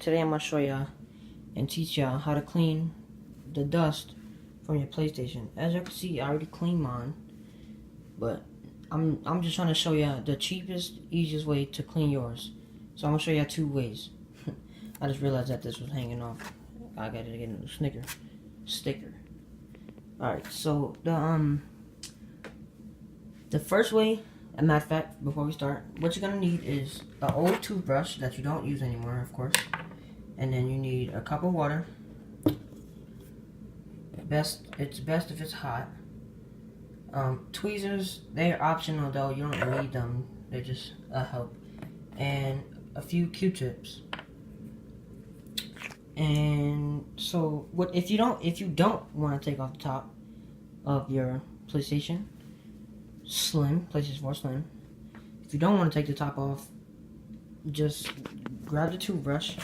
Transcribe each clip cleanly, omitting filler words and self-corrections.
today I'm gonna show y'all and teach y'all how to clean the dust from your PlayStation. As you can see, I already cleaned mine, but I'm just trying to show y'all the cheapest, easiest way to clean yours. So I'm gonna show y'all two ways. I just realized that this was hanging off. I gotta get a sticker. Alright, so the first way, a matter of fact, before we start, what you're gonna need is an old toothbrush that you don't use anymore, of course. And then you need a cup of water. It's best if it's hot. Tweezers, they're optional though. You don't need them. They're just a help. And a few Q-tips. And so, if you don't want to take off the top of your PlayStation Slim, PlayStation 4 Slim, if you don't want to take the top off, just grab the toothbrush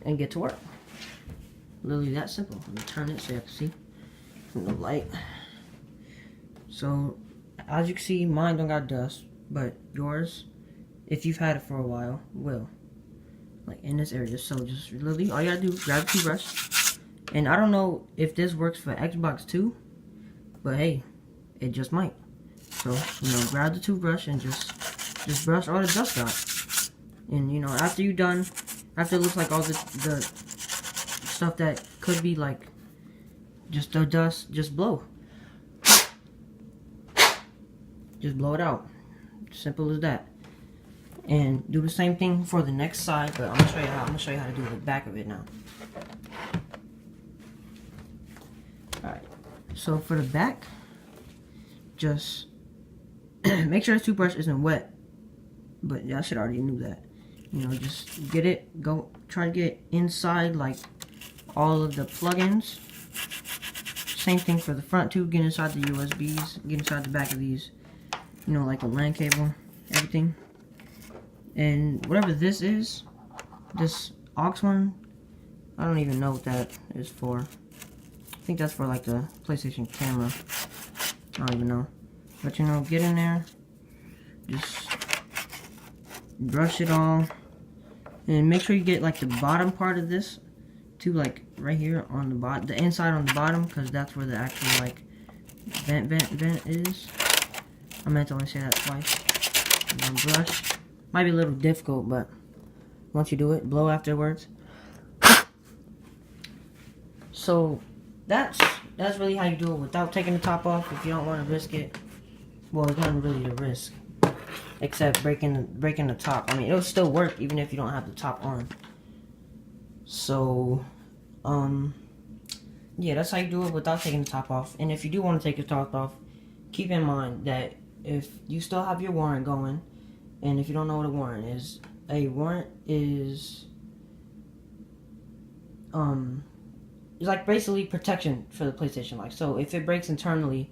and get to work. Literally that simple. Let me turn it so you can see from the light. So, as you can see, mine don't got dust, but yours, if you've had it for a while, will. Like in this area. So just literally, all you gotta do is grab a toothbrush. And I don't know if this works for Xbox too, but hey, it just might. So, grab the toothbrush and just brush all the dust out. And after you're done, after it looks like all the stuff that could be like just the dust, just blow. Just blow it out. Simple as that. And do the same thing for the next side, but I'm gonna show you how to do the back of it now. Alright. So for the back, just make sure the toothbrush isn't wet. But y'all should already knew that. Just try to get inside like all of the plugins. Same thing for the front too, get inside the USBs, get inside the back of these, like the LAN cable, everything. And whatever this is, this aux one, I don't even know what that is for. I think that's for like the PlayStation camera. I don't even know. But get in there, just brush it all, and make sure you get like the bottom part of this too, like right here on the bottom, the inside on the bottom, because that's where the actual like vent is. I meant to only say that twice. And then brush. Might be a little difficult, but once you do it, blow afterwards. So that's really how you do it without taking the top off. If you don't want to risk it, well, it's not really a risk, except breaking the top. I mean, it'll still work even if you don't have the top on. So, yeah, that's how you do it without taking the top off. And if you do want to take the top off, keep in mind that if you still have your warrant going. And if you don't know what a warrant is it's like basically protection for the PlayStation. Like, so if it breaks internally,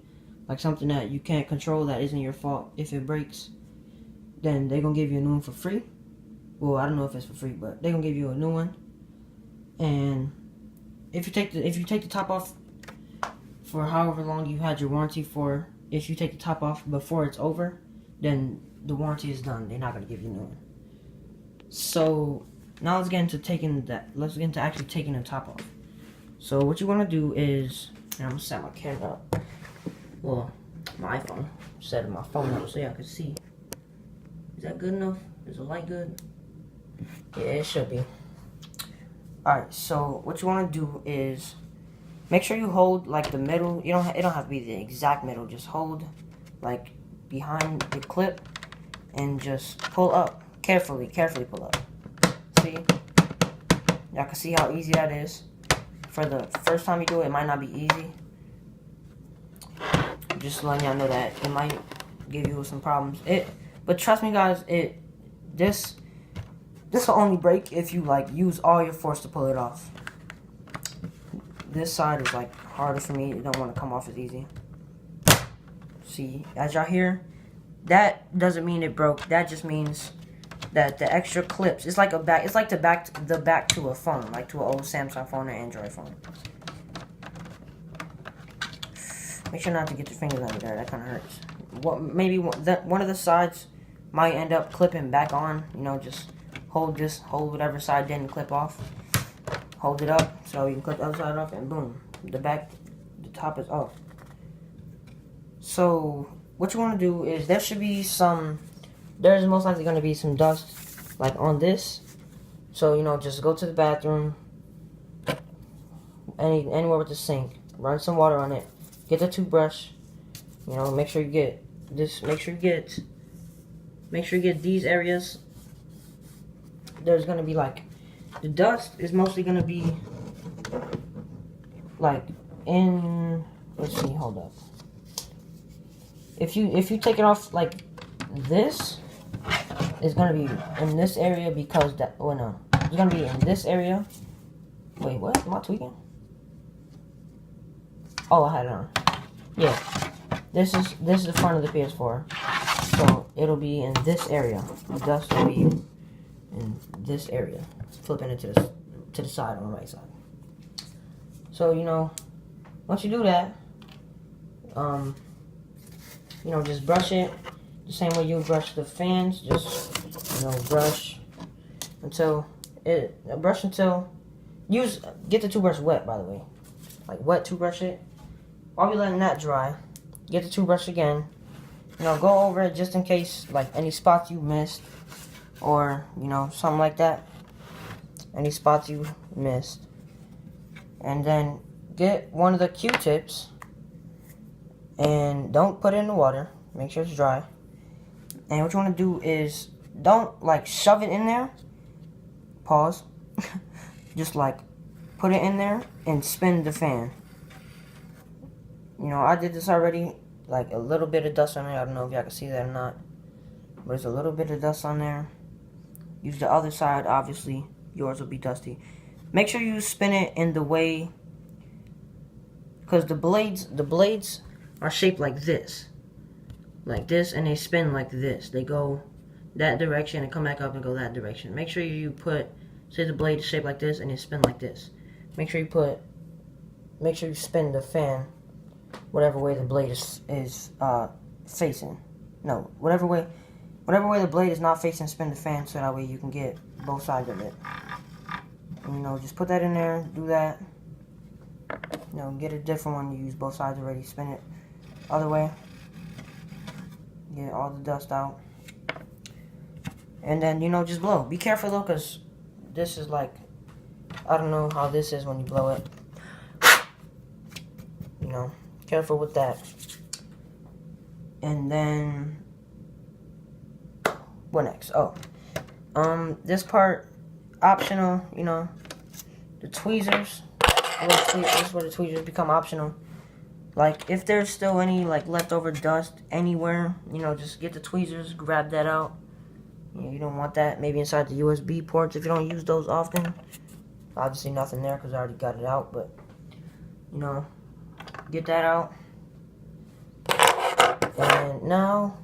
like something that you can't control that isn't your fault, if it breaks, then they're gonna give you a new one for free. Well, I don't know if it's for free, but they're gonna give you a new one. And if you take the top off for however long you had your warranty for, if you take the top off before it's over, then the warranty is done. They're not gonna give you a new one. So now let's get into actually taking the top off. So what you want to do is, and I'm gonna set my camera up. Well, my iPhone. Set my phone up so y'all can see. Is that good enough? Is the light good? Yeah, it should be. Alright, so what you want to do is make sure you hold like the middle. It don't have to be the exact middle. Just hold like behind the clip and just pull up. Carefully pull up. See? Y'all can see how easy that is. For the first time you do it, it might not be easy. Just letting y'all know that it might give you some problems. But trust me guys, this will only break if you like use all your force to pull it off. This side is like harder for me. It don't want to come off as easy. See, as y'all hear, that doesn't mean it broke. That just means that the extra clips, it's like the back to a phone, like to an old Samsung phone or Android phone. Make sure not to get your fingers under there. That kind of hurts. Maybe one of the sides might end up clipping back on. Just hold whatever side didn't clip off. Hold it up so you can clip the other side off, and boom, the top is off. So what you want to do is there's most likely going to be some dust like on this. So just go to the bathroom, anywhere with the sink, run some water on it, get the toothbrush. Make sure you get this. Make sure you get these areas. There's gonna be like the dust is mostly gonna be like in. Let's see. Hold up. If you take it off like this, it's gonna be in this area because that. Oh no, it's gonna be in this area. Wait, what? Am I tweaking? Oh, I had it on. Yeah. This is the front of the PS4, so it'll be in this area. The dust will be in this area, flipping it to the side on the right side. So once you do that, just brush it the same way you brush the fans. Just brush until get the toothbrush wet. By the way, like wet toothbrush it. While you're letting that dry, get the toothbrush again. Go over it just in case, like, any spots you missed. Or, something like that. Any spots you missed. And then get one of the Q-tips. And don't put it in the water. Make sure it's dry. And what you want to do is, don't, like, shove it in there. Pause. Just, like, put it in there and spin the fan. I did this already, like a little bit of dust on there. I don't know if y'all can see that or not, but there's a little bit of dust on there. Use the other side, obviously, yours will be dusty. Make sure you spin it in the way, because the blades are shaped like this, and they spin like this. They go that direction and come back up and go that direction. Make sure you say the blade is shaped like this and it spin like this. Make sure you spin the fan whatever way the blade is facing. No, whatever way the blade is not facing, spin the fan so that way you can get both sides of it. And, just put that in there, do that. Get a different one. You use both sides already. Spin it other way. Get all the dust out. And then, just blow. Be careful though, because this is like, I don't know how this is when you blow it. Careful with that. And then what next? Oh, this part optional. The tweezers. This is where the tweezers become optional. Like if there's still any like leftover dust anywhere, just get the tweezers, grab that out. You don't want that maybe inside the USB ports if you don't use those often. Obviously nothing there because I already got it out, but get that out. And now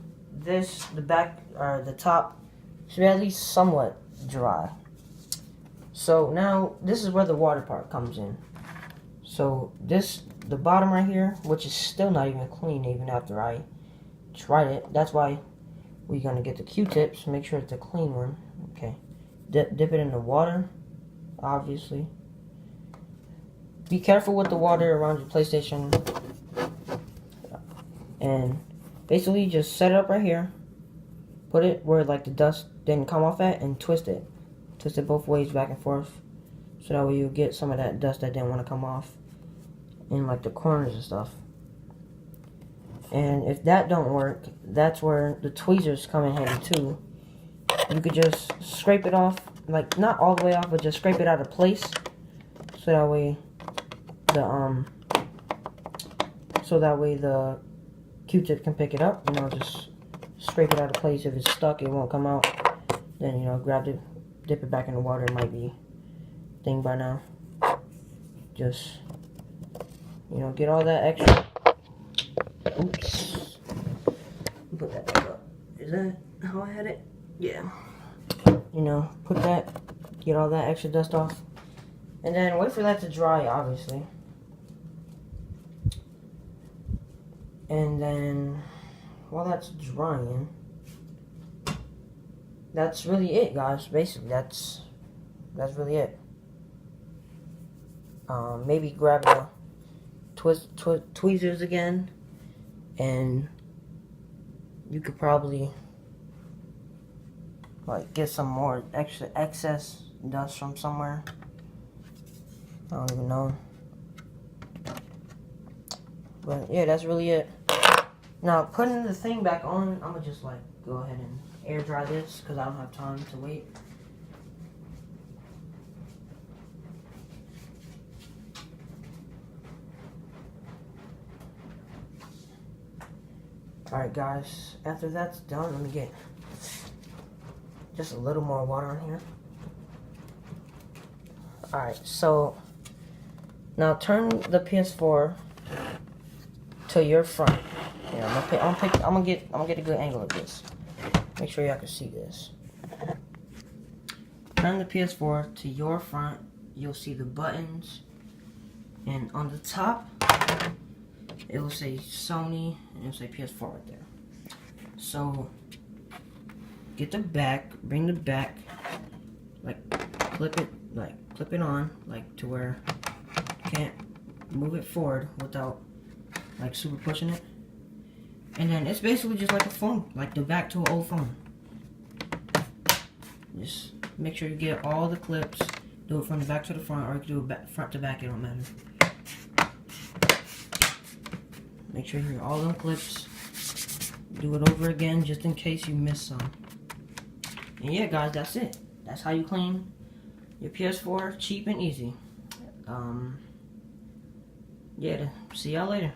the top should be at least somewhat dry. So now this is where the water part comes in. So the bottom right here, which is still not even clean even after I tried it. That's why we're gonna get the Q-tips. Make sure it's a clean one. Okay. Dip it in the water, obviously. Be careful with the water around your PlayStation. And basically just set it up right here. Put it where like the dust didn't come off at and twist it. Twist it both ways back and forth. So that way you get some of that dust that didn't want to come off in like the corners and stuff. And if that don't work, that's where the tweezers come in handy too. You could just scrape it off, like not all the way off, but just scrape it out of place. So that way the Q-tip can pick it up. Just scrape it out of place. If it's stuck, it won't come out. Then grab it, dip it back in the water. It might be a thing by now. Just get all that extra. Oops. Put that back up. Is that how I had it? Yeah. Put that, get all that extra dust off. And then wait for that to dry, obviously. And then while that's drying, that's really it, guys. Basically, that's really it. Maybe grab the tweezers again, and you could probably like get some more extra excess dust from somewhere. I don't even know. But yeah, that's really it. Now putting the thing back on, I'm gonna just like go ahead and air dry this because I don't have time to wait. Alright guys, after that's done, let me get just a little more water in here. Alright, so now turn the PS4 to your front. Yeah, I'm gonna get a good angle of this. Make sure y'all can see this. Turn the PS4 to your front. You'll see the buttons, and on the top it will say Sony and it'll say PS4 right there. So get the back, bring the back, like clip it on, like to where you can't move it forward without like super pushing it. And then it's basically just like a phone, like the back to an old phone. Just make sure you get all the clips. Do it from the back to the front, or you can do it front to back, it don't matter. Make sure you get all them clips. Do it over again just in case you miss some. And yeah guys, that's it. That's how you clean your PS4, cheap and easy. Yeah, see y'all later.